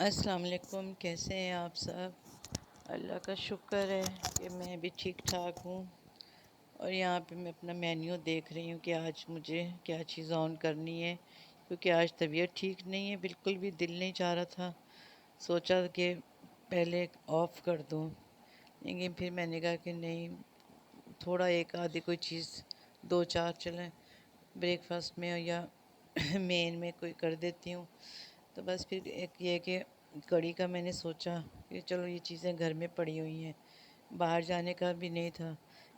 السلام علیکم، کیسے ہیں آپ سب؟ اللہ کا شکر ہے کہ میں بھی ٹھیک ٹھاک ہوں۔ اور یہاں پہ میں اپنا مینیو دیکھ رہی ہوں کہ آج مجھے کیا چیز آن کرنی ہے، کیونکہ آج طبیعت ٹھیک نہیں ہے، بالکل بھی دل نہیں چاہ رہا تھا۔ سوچا کہ پہلے آف کر دوں، لیکن پھر میں نے کہا کہ نہیں، تھوڑا ایک آدھی کوئی چیز دو چار چلیں بریک فاسٹ میں یا مین میں کوئی کر دیتی ہوں۔ تو بس پھر ایک یہ کہ کڑی کا میں نے سوچا کہ چلو یہ چیزیں گھر میں پڑی ہوئی ہیں، باہر جانے کا بھی نہیں تھا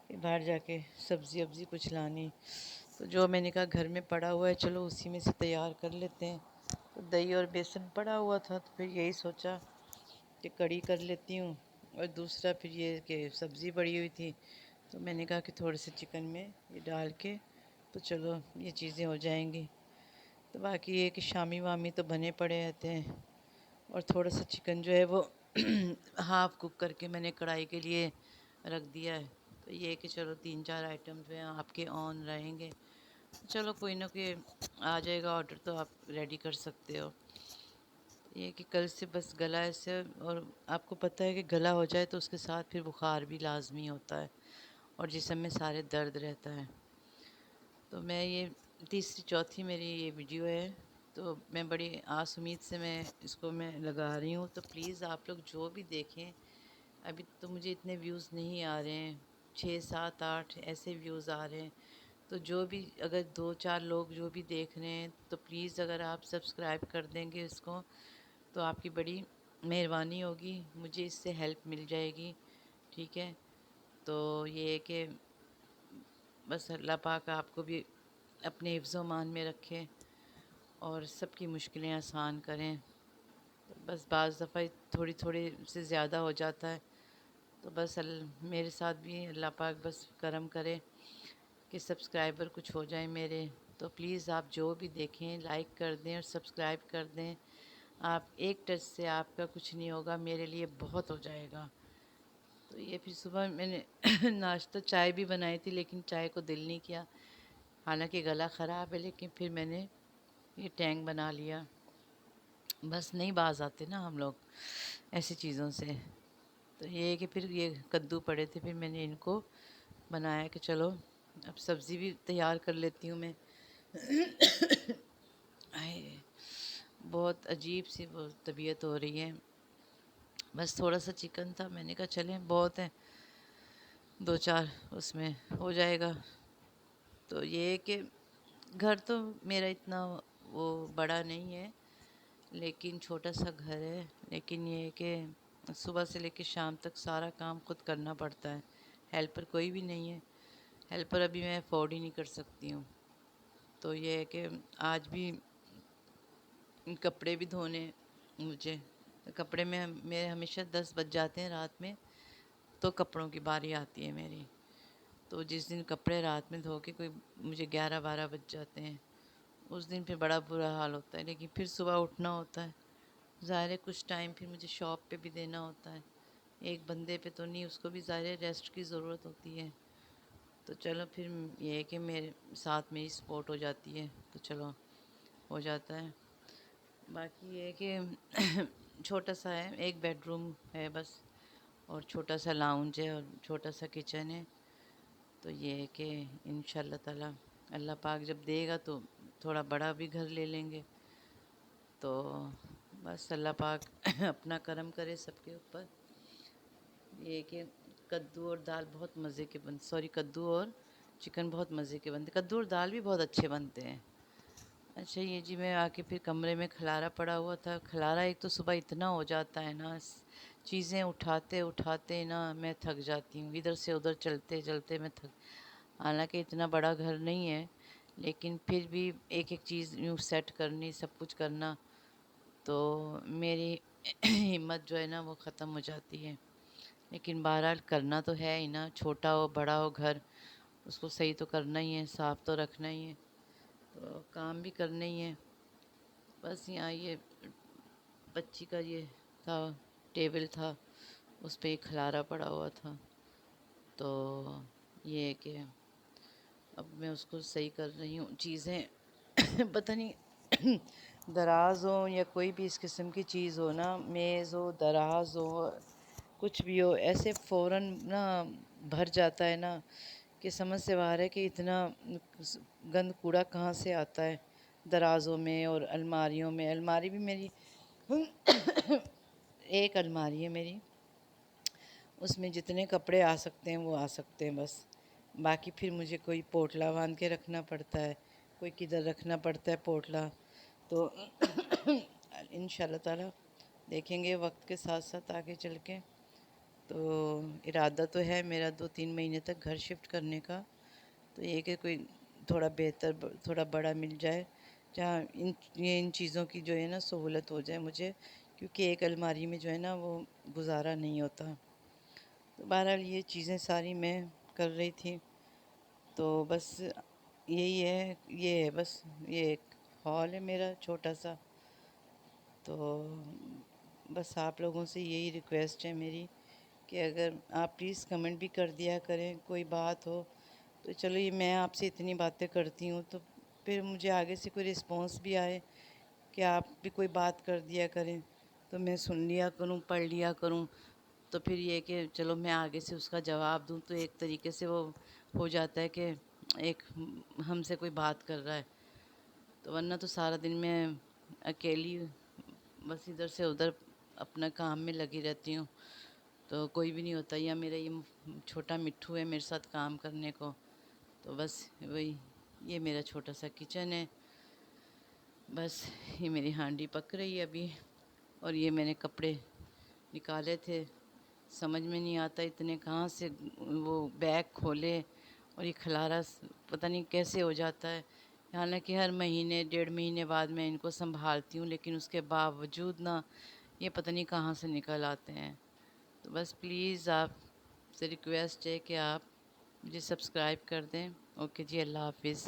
کہ باہر جا کے سبزی وبزی کچھ لانی، تو جو میں نے کہا گھر میں پڑا ہوا ہے چلو اسی میں سے تیار کر لیتے ہیں۔ تو دہی اور بیسن پڑا ہوا تھا، تو پھر یہی سوچا کہ کڑی کر لیتی ہوں، اور دوسرا پھر یہ کہ سبزی پڑی ہوئی تھی، تو میں نے کہا کہ تھوڑے سے چکن میں یہ ڈال کے تو چلو یہ چیزیں ہو جائیں گی۔ تو باقی یہ کہ شامی وامی تو بنے پڑے رہتے ہیں، اور تھوڑا سا چکن جو ہے وہ ہاف کوک کر کے میں نے کڑھائی کے لیے رکھ دیا ہے۔ تو یہ کہ چلو تین چار آئٹم جو ہیں آپ کے آن رہیں گے، چلو کوئی نہ کوئی آ جائے گا آرڈر تو آپ ریڈی کر سکتے ہو۔ یہ کہ کل سے بس گلا ایسے، اور آپ کو پتہ ہے کہ گلا ہو جائے تو اس کے ساتھ پھر بخار بھی لازمی ہوتا ہے، اور جسم میں سارے درد رہتا ہے۔ تو میں یہ تیسری چوتھی میری یہ ویڈیو ہے، تو میں بڑی آس امید سے میں اس کو میں لگا رہی ہوں۔ تو پلیز آپ لوگ جو بھی دیکھیں، ابھی تو مجھے اتنے ویوز نہیں آ رہے ہیں، 6 7 8 ایسے ویوز آ رہے ہیں، تو جو بھی اگر دو چار لوگ جو بھی دیکھ رہے ہیں تو پلیز اگر آپ سبسکرائب کر دیں گے اس کو تو آپ کی بڑی مہربانی ہوگی، مجھے اس سے ہیلپ مل جائے گی، ٹھیک ہے؟ تو یہ ہے کہ بس اللہ پاک آپ کو بھی اپنے حفظ و امان میں رکھے اور سب کی مشکلیں آسان کریں۔ بس بعض دفعہ تھوڑی تھوڑی سے زیادہ ہو جاتا ہے، تو بس میرے ساتھ بھی اللہ پاک بس کرم کرے کہ سبسکرائبر کچھ ہو جائیں میرے۔ تو پلیز آپ جو بھی دیکھیں لائک کر دیں اور سبسکرائب کر دیں، آپ ایک ٹچ سے آپ کا کچھ نہیں ہوگا، میرے لیے بہت ہو جائے گا۔ تو یہ پھر صبح میں نے ناشتہ چائے بھی بنائی تھی، لیکن چائے کو دل نہیں کیا، حالانکہ گلا خراب ہے، لیکن پھر میں نے یہ ٹینگ بنا لیا۔ بس نہیں باز آتے نا ہم لوگ ایسی چیزوں سے۔ تو یہ ہے کہ پھر یہ کدو پڑے تھے، پھر میں نے ان کو بنایا کہ چلو اب سبزی بھی تیار کر لیتی ہوں میں۔ آئے، بہت عجیب سی وہ طبیعت ہو رہی ہے۔ بس تھوڑا سا چکن تھا، میں نے کہا چلیں بہت ہے، دو چار اس میں ہو جائے گا۔ تو یہ ہے کہ گھر تو میرا اتنا وہ بڑا نہیں ہے، لیکن چھوٹا سا گھر ہے، لیکن یہ ہے کہ صبح سے لے کے شام تک سارا کام خود کرنا پڑتا ہے، ہیلپر کوئی بھی نہیں ہے، ہیلپر ابھی میں افورڈ ہی نہیں کر سکتی ہوں۔ تو یہ ہے کہ آج بھی کپڑے بھی دھونے مجھے، کپڑے میں میرے ہمیشہ 10 بج جاتے ہیں رات میں، تو کپڑوں کی باری آتی ہے میری۔ تو جس دن کپڑے رات میں دھو کے کوئی مجھے 11 12 بج جاتے ہیں، اس دن پھر بڑا برا حال ہوتا ہے، لیکن پھر صبح اٹھنا ہوتا ہے، ظاہر ہے کچھ ٹائم پھر مجھے شاپ پہ بھی دینا ہوتا ہے، ایک بندے پہ تو نہیں، اس کو بھی ظاہر ہے ریسٹ کی ضرورت ہوتی ہے۔ تو چلو پھر یہ ہے کہ میرے ساتھ میری سپورٹ ہو جاتی ہے، تو چلو ہو جاتا ہے۔ باقی یہ ہے کہ چھوٹا سا ہے، ایک بیڈ روم ہے بس، اور چھوٹا سا لاؤنج ہے اور چھوٹا سا کچن ہے۔ تو یہ ہے کہ انشاء اللہ تعالیٰ اللہ پاک جب دے گا تو تھوڑا بڑا بھی گھر لے لیں گے۔ تو بس اللہ پاک اپنا کرم کرے سب کے اوپر۔ یہ کہ کدو اور دال بہت مزے کے کدو اور چکن بہت مزے کے بنتے، کدو اور دال بھی بہت اچھے بنتے ہیں۔ اچھا یہ جی، میں آ کے پھر کمرے میں کھلارا پڑا ہوا تھا، کھلارا ایک تو صبح اتنا ہو جاتا ہے نا، چیزیں اٹھاتے اٹھاتے نا میں تھک جاتی ہوں، ادھر سے ادھر چلتے چلتے میں تھک، حالانکہ اتنا بڑا گھر نہیں ہے، لیکن پھر بھی ایک ایک چیز یوں سیٹ کرنی، سب کچھ کرنا، تو میری ہمت جو ہے نا وہ ختم ہو جاتی ہے۔ لیکن بہرحال کرنا تو ہے ہی نا، چھوٹا ہو بڑا ہو گھر، اس کو صحیح تو کرنا ہی ہے، صاف تو رکھنا ہی ہے، تو کام بھی کرنا ہی ہے۔ بس یہاں یہ بچی کا یہ تھا، ٹیبل تھا، اس پہ ایک کھلارا پڑا ہوا تھا، تو یہ ہے کہ اب میں اس کو صحیح کر رہی ہوں چیزیں۔ پتہ نہیں دراز ہو یا کوئی بھی اس قسم کی چیز ہو نا، میز ہو، دراز ہو، کچھ بھی ہو، ایسے فوراً نا بھر جاتا ہے نا کہ سمجھ سے باہر ہے کہ اتنا گند کوڑا کہاں سے آتا ہے درازوں میں اور الماریوں میں۔ الماری بھی میری ایک الماری ہے میری، اس میں جتنے کپڑے آ سکتے ہیں وہ آ سکتے ہیں بس، باقی پھر مجھے کوئی پوٹلا باندھ کے رکھنا پڑتا ہے، کوئی کدھر رکھنا پڑتا ہے پوٹلا۔ تو ان شاء اللہ تعالیٰ دیکھیں گے وقت کے ساتھ ساتھ آگے چل کے، تو ارادہ تو ہے میرا 2-3 مہینے تک گھر شفٹ کرنے کا، تو یہ کہ کوئی تھوڑا بہتر تھوڑا بڑا مل جائے جہاں ان چیزوں کی جو ہے نا سہولت ہو جائے مجھے، کیونکہ ایک الماری میں جو ہے نا وہ گزارا نہیں ہوتا۔ تو بہرحال یہ چیزیں ساری میں کر رہی تھی، تو بس یہی ہے، یہ ہے بس، یہ ایک ہال ہے میرا چھوٹا سا۔ تو بس آپ لوگوں سے یہی ریکویسٹ ہے میری کہ اگر آپ پلیز کمنٹ بھی کر دیا کریں، کوئی بات ہو تو چلو، یہ میں آپ سے اتنی باتیں کرتی ہوں تو پھر مجھے آگے سے کوئی رسپانس بھی آئے کہ آپ بھی کوئی بات کر دیا کریں تو میں سن لیا کروں، پڑھ لیا کروں، تو پھر یہ کہ چلو میں آگے سے اس کا جواب دوں تو ایک طریقے سے وہ ہو جاتا ہے کہ ایک ہم سے کوئی بات کر رہا ہے، تو ورنہ تو سارا دن میں اکیلی بس ادھر سے ادھر اپنا کام میں لگی رہتی ہوں، تو کوئی بھی نہیں ہوتا، یا میرا یہ چھوٹا مٹھو ہے میرے ساتھ کام کرنے کو، تو بس وہی، یہ میرا چھوٹا سا کچن ہے، بس یہ میری ہانڈی پک رہی ہے ابھی، اور یہ میں نے کپڑے نکالے تھے، سمجھ میں نہیں آتا اتنے کہاں سے وہ بیگ کھولے، اور یہ کھلارا پتہ نہیں کیسے ہو جاتا ہے، حالانکہ ہر مہینے 1.5 مہینے بعد میں ان کو سنبھالتی ہوں، لیکن اس کے باوجود نا یہ پتہ نہیں کہاں سے نکل آتے ہیں۔ تو بس پلیز آپ سے ریکویسٹ ہے کہ آپ مجھے سبسکرائب کر دیں۔ اوکے جی، اللہ حافظ۔